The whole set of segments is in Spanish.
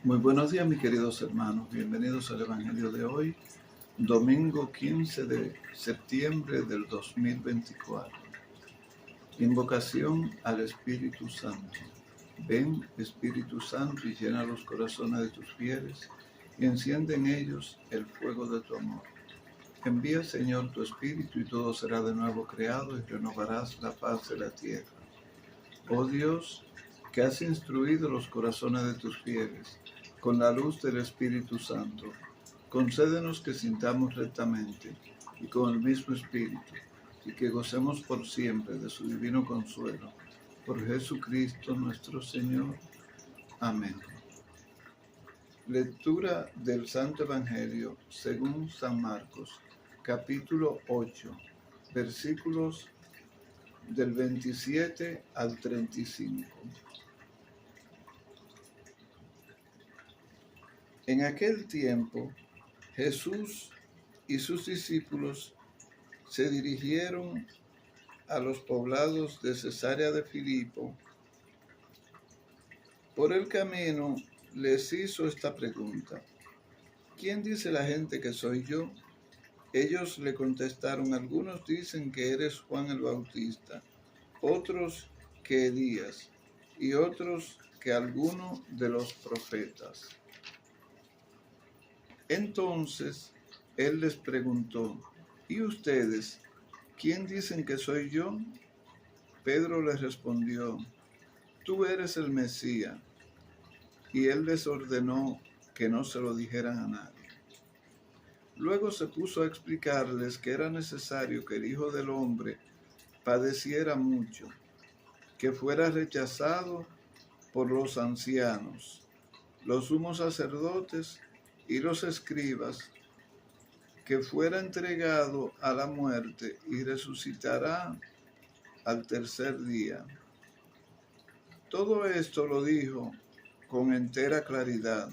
Muy buenos días, mis queridos hermanos. Bienvenidos al Evangelio de hoy, domingo 15 de septiembre del 2024. Invocación al Espíritu Santo. Ven, Espíritu Santo, y llena los corazones de tus fieles, y enciende en ellos el fuego de tu amor. Envía, Señor, tu Espíritu, y todo será de nuevo creado, y renovarás la paz de la tierra. Oh Dios, que has instruido los corazones de tus fieles con la luz del Espíritu Santo, concédenos que sintamos rectamente y con el mismo Espíritu, y que gocemos por siempre de su divino consuelo. Por Jesucristo nuestro Señor. Amén. Lectura del Santo Evangelio según San Marcos, capítulo 8, versículos del 27 al 35. En aquel tiempo, Jesús y sus discípulos se dirigieron a los poblados de Cesarea de Filipo. Por el camino les hizo esta pregunta: ¿quién dice la gente que soy yo? Ellos le contestaron: algunos dicen que eres Juan el Bautista, otros que Elías, y otros que alguno de los profetas. Entonces él les preguntó: ¿y ustedes, quién dicen que soy yo? Pedro les respondió: tú eres el Mesías. Y él les ordenó que no se lo dijeran a nadie. Luego se puso a explicarles que era necesario que el Hijo del Hombre padeciera mucho, que fuera rechazado por los ancianos, los sumos sacerdotes y los escribas, que fuera entregado a la muerte y resucitará al tercer día. Todo esto lo dijo con entera claridad.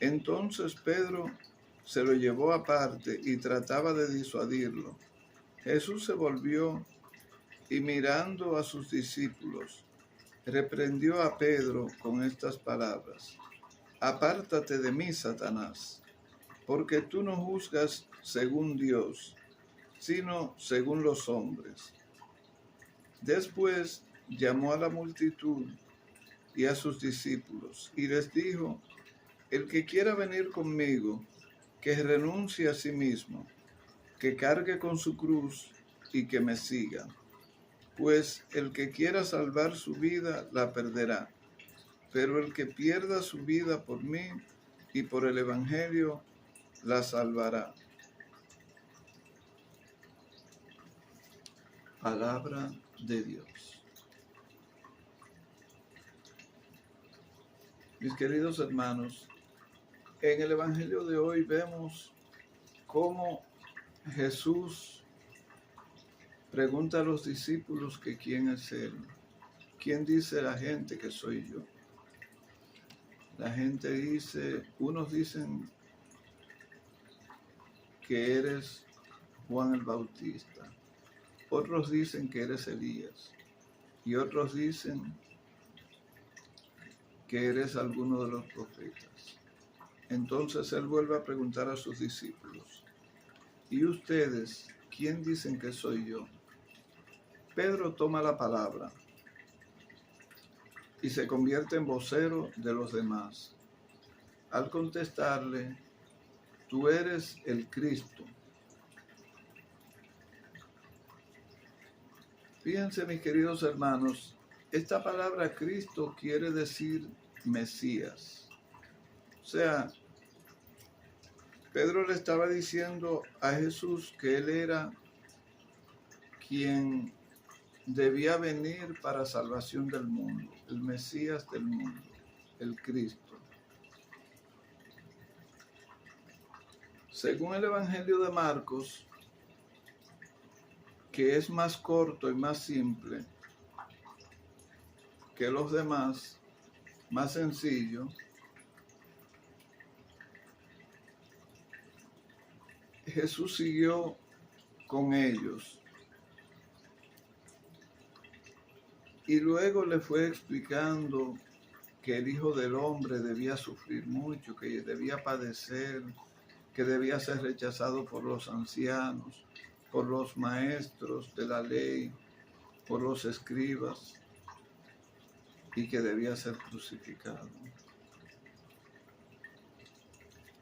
Entonces Pedro se lo llevó aparte y trataba de disuadirlo. Jesús se volvió y, mirando a sus discípulos, reprendió a Pedro con estas palabras: apártate de mí, Satanás, porque tú no juzgas según Dios, sino según los hombres. Después llamó a la multitud y a sus discípulos y les dijo: el que quiera venir conmigo, que renuncie a sí mismo, que cargue con su cruz y que me siga. Pues el que quiera salvar su vida la perderá, pero el que pierda su vida por mí y por el Evangelio la salvará. Palabra de Dios. Mis queridos hermanos, en el Evangelio de hoy vemos cómo Jesús pregunta a los discípulos que quién es Él. ¿Quién dice la gente que soy yo? La gente dice, unos dicen que eres Juan el Bautista, otros dicen que eres Elías, y otros dicen que eres alguno de los profetas. Entonces él vuelve a preguntar a sus discípulos: ¿y ustedes, quién dicen que soy yo? Pedro toma la palabra y se convierte en vocero de los demás. Al contestarle: tú eres el Cristo. Fíjense, mis queridos hermanos, esta palabra Cristo quiere decir Mesías. O sea, Pedro le estaba diciendo a Jesús que él era quien debía venir para salvación del mundo, el Mesías del mundo, el Cristo. Según el Evangelio de Marcos, que es más corto y más simple que los demás, más sencillo, Jesús siguió con ellos y luego le fue explicando que el Hijo del Hombre debía sufrir mucho, que debía padecer, que debía ser rechazado por los ancianos, por los maestros de la ley, por los escribas, y que debía ser crucificado.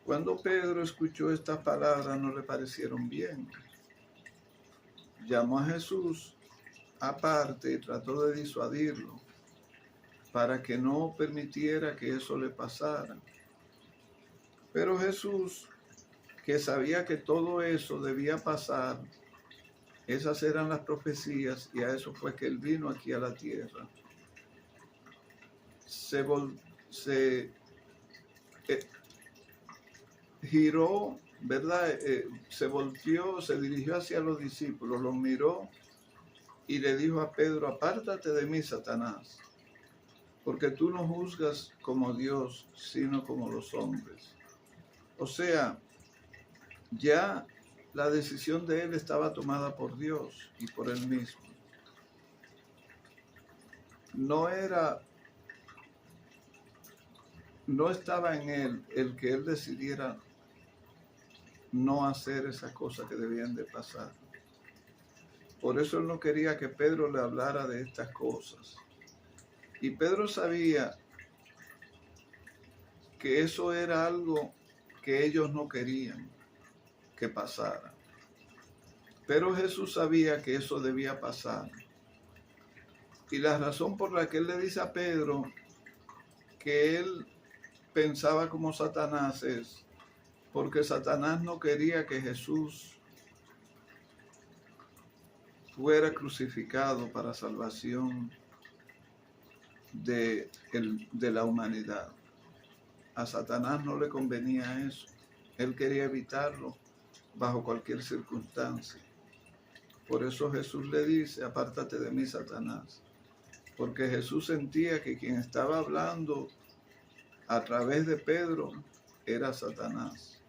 Cuando Pedro escuchó estas palabras, no le parecieron bien. Llamó a Jesús aparte y trató de disuadirlo para que no permitiera que eso le pasara. Pero Jesús, que sabía que todo eso debía pasar, esas eran las profecías y a eso fue que él vino aquí a la tierra. Giró, ¿verdad? Se volteó, se dirigió hacia los discípulos, los miró y le dijo a Pedro: apártate de mí, Satanás, porque tú no juzgas como Dios, sino como los hombres. O sea, ya la decisión de él estaba tomada por Dios y por él mismo. No estaba en él el que él decidiera no hacer esas cosas que debían de pasar. Por eso él no quería que Pedro le hablara de estas cosas. Y Pedro sabía que eso era algo que ellos no querían que pasara. Pero Jesús sabía que eso debía pasar. Y la razón por la que él le dice a Pedro que él pensaba como Satanás es porque Satanás no quería que Jesús fuera crucificado para salvación de la humanidad. A Satanás no le convenía eso. Él quería evitarlo bajo cualquier circunstancia. Por eso Jesús le dice: apártate de mí, Satanás. Porque Jesús sentía que quien estaba hablando a través de Pedro era Satanás.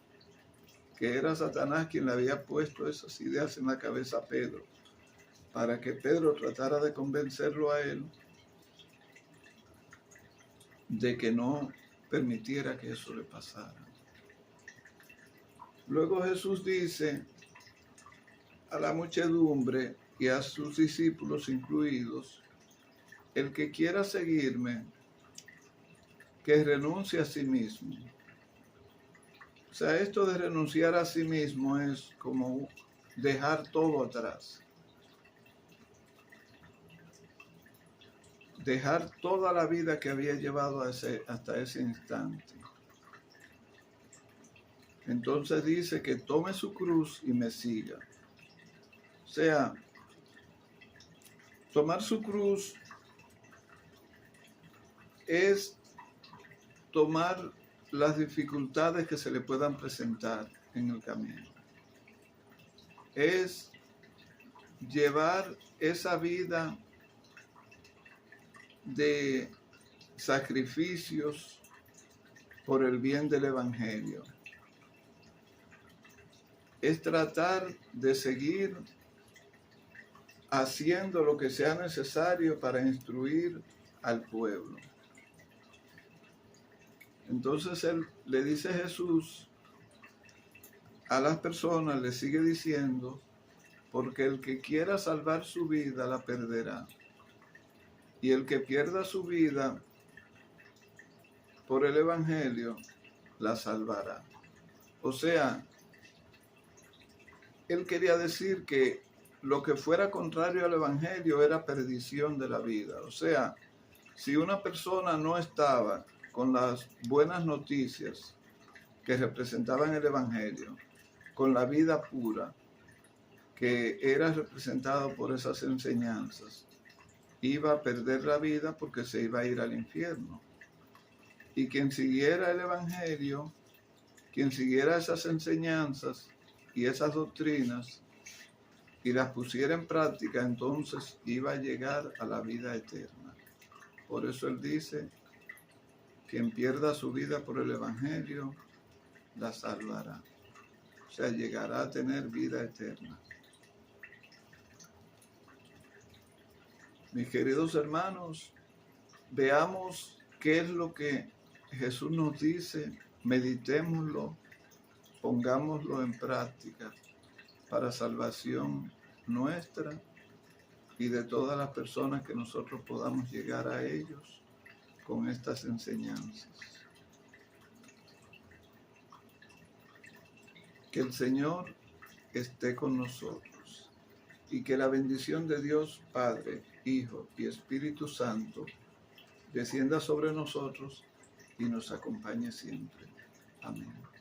Que era Satanás quien le había puesto esas ideas en la cabeza a Pedro, para que Pedro tratara de convencerlo a él de que no permitiera que eso le pasara. Luego Jesús dice a la muchedumbre y a sus discípulos incluidos: el que quiera seguirme, que renuncie a sí mismo. O sea, esto de renunciar a sí mismo es como dejar todo atrás. Dejar toda la vida que había llevado hasta ese instante. Entonces dice que tome su cruz y me siga. O sea, tomar su cruz es tomar las dificultades que se le puedan presentar en el camino. Es llevar esa vida de sacrificios por el bien del Evangelio. Es tratar de seguir haciendo lo que sea necesario para instruir al pueblo. Entonces él le dice a Jesús a las personas, le sigue diciendo: porque el que quiera salvar su vida la perderá, y el que pierda su vida por el Evangelio la salvará. O sea, él quería decir que lo que fuera contrario al Evangelio era perdición de la vida. O sea, si una persona no estaba con las buenas noticias que representaban el Evangelio, con la vida pura que era representado por esas enseñanzas, iba a perder la vida porque se iba a ir al infierno. Y quien siguiera el Evangelio, quien siguiera esas enseñanzas y esas doctrinas y las pusiera en práctica, entonces iba a llegar a la vida eterna. Por eso él dice: quien pierda su vida por el Evangelio, la salvará. O sea, llegará a tener vida eterna. Mis queridos hermanos, veamos ¿Qué es lo que Jesús nos dice? Meditémoslo, pongámoslo en práctica para salvación nuestra y de todas las personas que nosotros podamos llegar a ellos con estas enseñanzas. Que el Señor esté con nosotros y que la bendición de Dios Padre, Hijo y Espíritu Santo descienda sobre nosotros y nos acompañe siempre. Amén.